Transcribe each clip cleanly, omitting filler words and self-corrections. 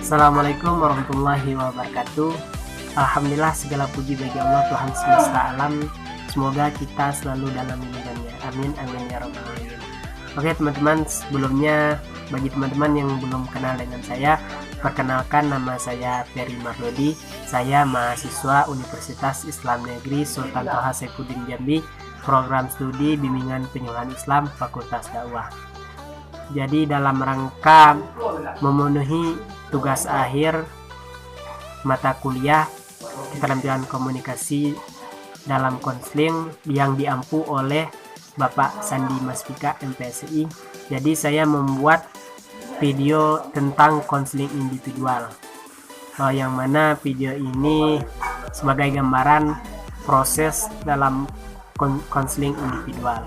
Assalamualaikum warahmatullahi wabarakatuh. Alhamdulillah, segala puji bagi Allah Tuhan semesta alam. Semoga kita selalu dalam lindungannya. Amin amin ya rabbal alamin. Oke teman-teman, sebelumnya bagi teman-teman yang belum kenal dengan saya, perkenalkan, nama saya Ferry Mardodi. Saya mahasiswa Universitas Islam Negeri Sultan Toha Saifuddin Jambi, program studi bimbingan penyuluhan Islam Fakultas Dakwah. Jadi dalam rangka memenuhi tugas akhir mata kuliah keterampilan komunikasi dalam konseling yang diampu oleh Bapak Sandi Masfika MPSI, jadi saya membuat video tentang konseling individual, yang mana video ini sebagai gambaran proses dalam konseling individual.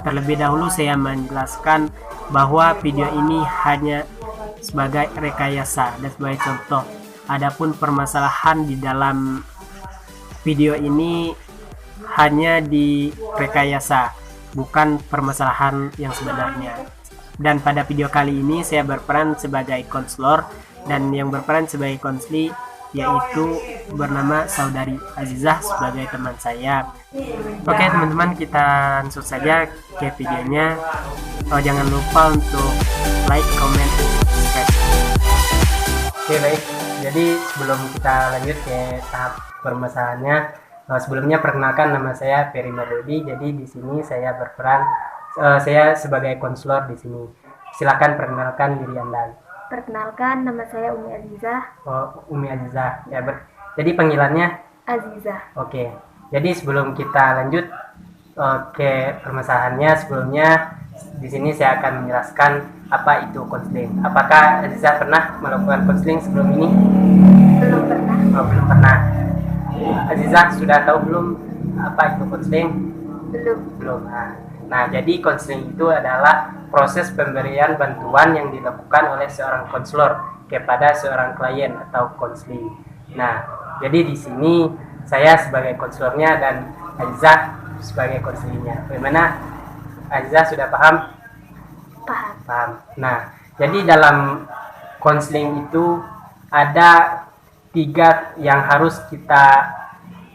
Terlebih dahulu saya menjelaskan bahwa video ini hanya sebagai rekayasa dan sebagai contoh. Adapun permasalahan di dalam video ini hanya di rekayasa, bukan permasalahan yang sebenarnya. Dan pada video kali ini saya berperan sebagai konselor, dan yang berperan sebagai konsli yaitu bernama Saudari Azizah sebagai teman saya. Oke teman-teman, kita langsung saja ke videonya. Jangan lupa untuk like, comment, dan subscribe. Oke baik, jadi sebelum kita lanjut ke tahap permasalahannya, sebelumnya perkenalkan, nama saya Ferry Mardodi. Jadi di sini saya berperan, saya sebagai konselor di sini. Silakan perkenalkan diri Anda. Perkenalkan, nama saya Umi Azizah. Umi Azizah. Ya, jadi panggilannya Azizah. Oke. Jadi sebelum kita lanjut ke permasalahannya, sebelumnya di sini saya akan menjelaskan apa itu konseling. Apakah Azizah pernah melakukan konseling sebelum ini? Belum pernah. Belum pernah. Azizah sudah tahu belum apa itu konseling? Belum. Nah, jadi konseling itu adalah proses pemberian bantuan yang dilakukan oleh seorang konselor kepada seorang klien atau konseli. Nah, jadi di sini saya sebagai konselornya dan Azizah sebagai konselinya. Bagaimana? Azizah sudah paham? Paham. Nah, jadi dalam konseling itu ada 3 yang harus kita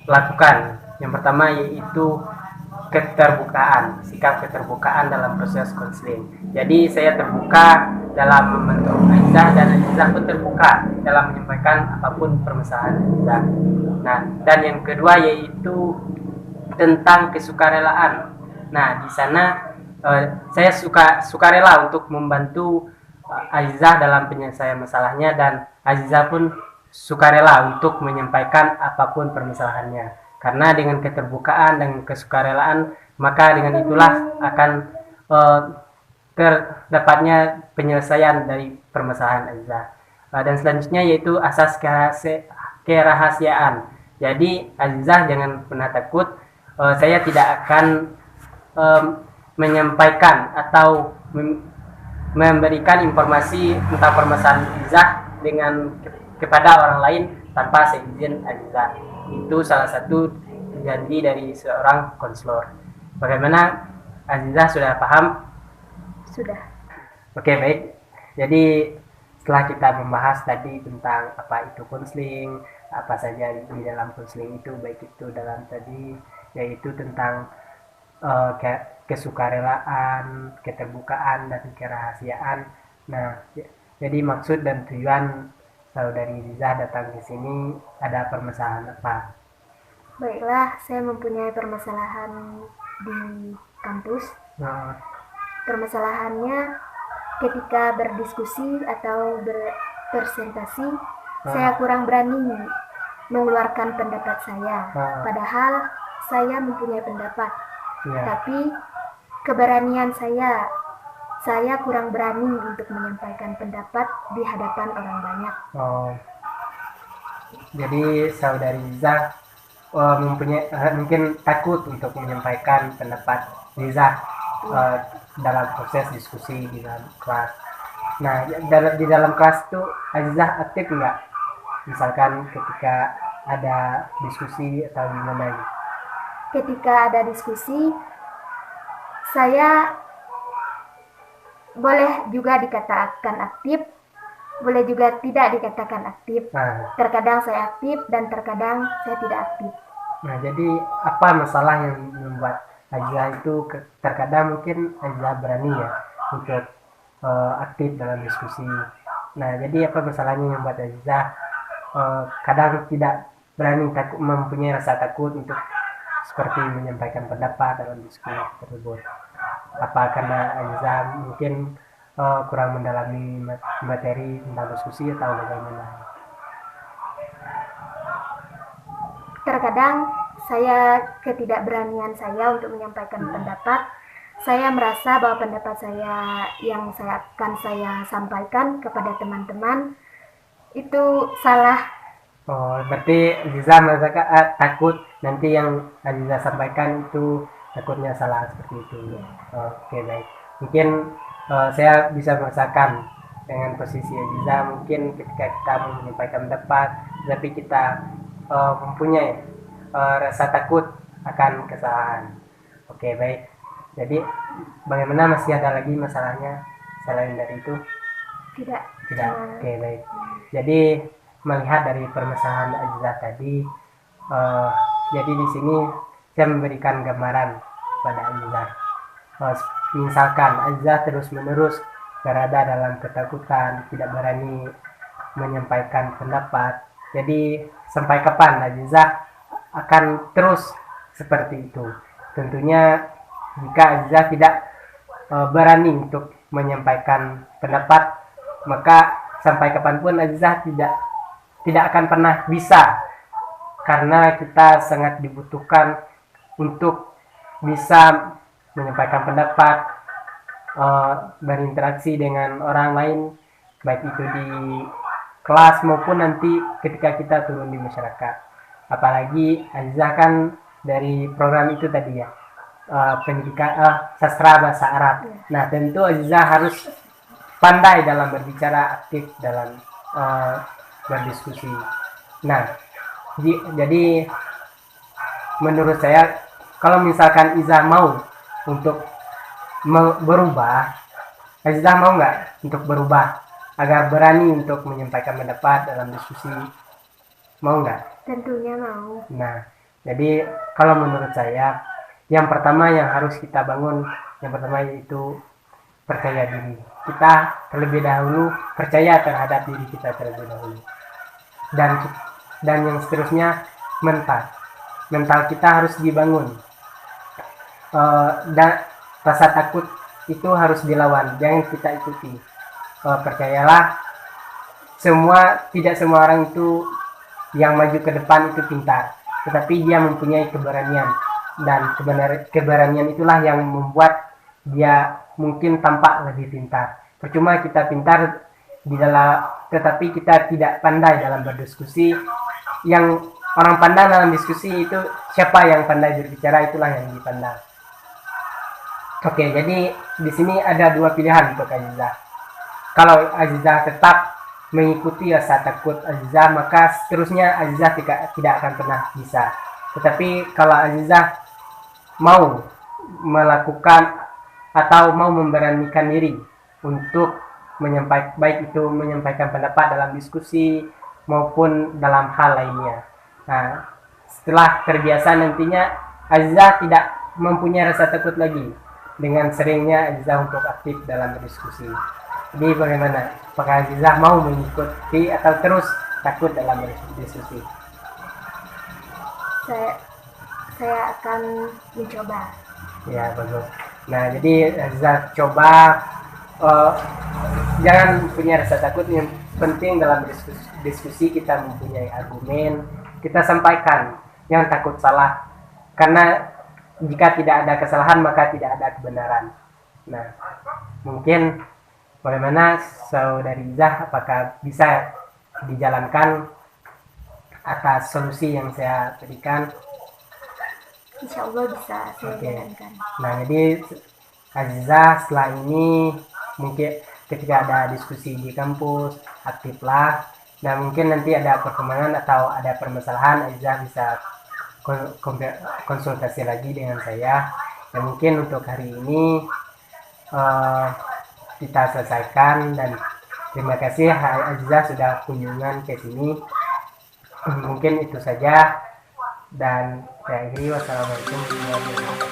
lakukan. Yang pertama yaitu keterbukaan, sikap keterbukaan dalam proses konseling. Jadi saya terbuka dalam membentuk Azizah, dan Azizah pun terbuka dalam menyampaikan apapun permasalahan Azizah. Nah, dan yang kedua yaitu tentang kesukarelaan. Nah, di sana saya sukarela untuk membantu Azizah dalam penyelesaian masalahnya, dan Azizah pun sukarela untuk menyampaikan apapun permasalahannya. Karena dengan keterbukaan dan kesukarelaan, maka dengan itulah akan terdapatnya penyelesaian dari permasalahan Azizah. Dan selanjutnya yaitu asas kerahasiaan. Jadi Azizah jangan pernah takut, saya tidak akan menyampaikan atau memberikan informasi tentang permasalahan Azizah kepada orang lain tanpa seizin Azizah. Itu salah satu janji dari seorang konselor. Bagaimana, Azizah sudah paham? Sudah. Oke baik. Jadi setelah kita membahas tadi tentang apa itu konseling, apa saja di dalam konseling itu, baik itu dalam tadi yaitu tentang kesukarelaan, keterbukaan, dan kerahasiaan. Nah, jadi maksud dan tujuan Saudari Azizah datang ke sini ada permasalahan apa? Baiklah, saya mempunyai permasalahan di kampus. Permasalahannya ketika berdiskusi atau berpresentasi, saya kurang berani mengeluarkan pendapat saya. Padahal saya mempunyai pendapat, tapi keberanian saya kurang berani untuk menyampaikan pendapat di hadapan orang banyak. Jadi Saudari Azizah mempunyai mungkin takut untuk menyampaikan pendapat Azizah dalam proses diskusi di dalam kelas. Nah, di dalam kelas itu Azizah aktif nggak? Misalkan ketika ada diskusi atau gimana? Ketika ada diskusi, saya boleh juga dikatakan aktif, boleh juga tidak dikatakan aktif. Nah, Terkadang saya aktif dan terkadang saya tidak aktif. nah, jadi apa masalah yang membuat Aziza itu terkadang mungkin Aziza berani ya untuk aktif dalam diskusi. Nah, jadi apa masalahnya yang membuat Aziza kadang tidak berani, takut, mempunyai rasa takut untuk seperti menyampaikan pendapat dalam diskusi tersebut? Apa karena Aziza mungkin kurang mendalami materi tentang diskusi atau bagaimana? Terkadang ketidakberanian saya untuk menyampaikan pendapat, saya merasa bahwa pendapat saya yang akan saya sampaikan kepada teman-teman itu salah. Oh, berarti Aziza merasa takut nanti yang Aziza sampaikan itu takutnya salah seperti itu. Oke, baik. Mungkin saya bisa merasakan dengan posisi Aziza, mungkin ketika kita menyampaikan pendapat, tapi kita mempunyai rasa takut akan kesalahan. Oke, baik. Jadi bagaimana, masih ada lagi masalahnya selain dari itu? Tidak. Oke, baik. Jadi melihat dari permasalahan Aziza tadi, jadi di sini saya memberikan gambaran pada Aziza. Misalkan Aziza terus-menerus berada dalam ketakutan, tidak berani menyampaikan pendapat. Jadi sampai kapan Aziza akan terus seperti itu? Tentunya jika Aziza tidak berani untuk menyampaikan pendapat, maka sampai kapanpun Aziza tidak akan pernah bisa, karena kita sangat dibutuhkan untuk bisa menyampaikan pendapat, berinteraksi dengan orang lain, baik itu di kelas maupun nanti ketika kita turun di masyarakat. Apalagi Aziza kan dari program itu tadi ya, pendidikan sastra bahasa Arab. Nah, tentu Aziza harus pandai dalam berbicara, aktif dalam berdiskusi. Nah, jadi menurut saya, kalau misalkan Iza mau untuk berubah, Aziza mau nggak untuk berubah agar berani untuk menyampaikan pendapat dalam diskusi? Mau nggak? Tentunya mau. Nah, jadi kalau menurut saya, yang pertama yang harus kita bangun, yang pertama yaitu percaya diri. Kita terlebih dahulu percaya terhadap diri kita terlebih dahulu. Dan yang seterusnya mental kita harus dibangun. Dan rasa takut itu harus dilawan, jangan kita ikuti. Percayalah, tidak semua orang itu yang maju ke depan itu pintar, tetapi dia mempunyai keberanian, dan keberanian itulah yang membuat dia mungkin tampak lebih pintar. Percuma kita pintar tetapi kita tidak pandai dalam berdiskusi. Yang orang pandang dalam diskusi itu siapa yang pandai berbicara, itulah yang dipandang. Oke, jadi di sini ada dua pilihan untuk Aziza. Kalau Aziza tetap mengikuti rasa takut Aziza, maka seterusnya Aziza tidak akan pernah bisa. Tetapi kalau Aziza mau melakukan atau mau memberanikan diri untuk menyampaikan pendapat dalam diskusi maupun dalam hal lainnya, nah, setelah terbiasa nantinya Aziza tidak mempunyai rasa takut lagi dengan seringnya Aziza untuk aktif dalam berdiskusi. Jadi bagaimana? Apakah Aziza mau mengikuti atau terus takut dalam berdiskusi? Saya akan mencoba. Ya, bagus. Nah, jadi Aziza coba, jangan punya rasa takut. Yang penting dalam diskusi kita mempunyai argumen, kita sampaikan, jangan takut salah, karena jika tidak ada kesalahan maka tidak ada kebenaran. Nah, mungkin bagaimana Saudari Iza, apakah bisa dijalankan atas solusi yang saya berikan? Insya Allah bisa saya jalankan. Nah, jadi Aziza setelah ini mungkin ketika ada diskusi di kampus, aktiflah. Nah, mungkin nanti ada perkembangan atau ada permasalahan, Aziza bisa konsultasi lagi dengan saya. Dan mungkin untuk hari ini kita selesaikan, dan Terima kasih Hai Aziza sudah kunjungan ke sini. Mungkin itu saja dan saya akhiri. Wassalamualaikum warahmatullahi wabarakatuh.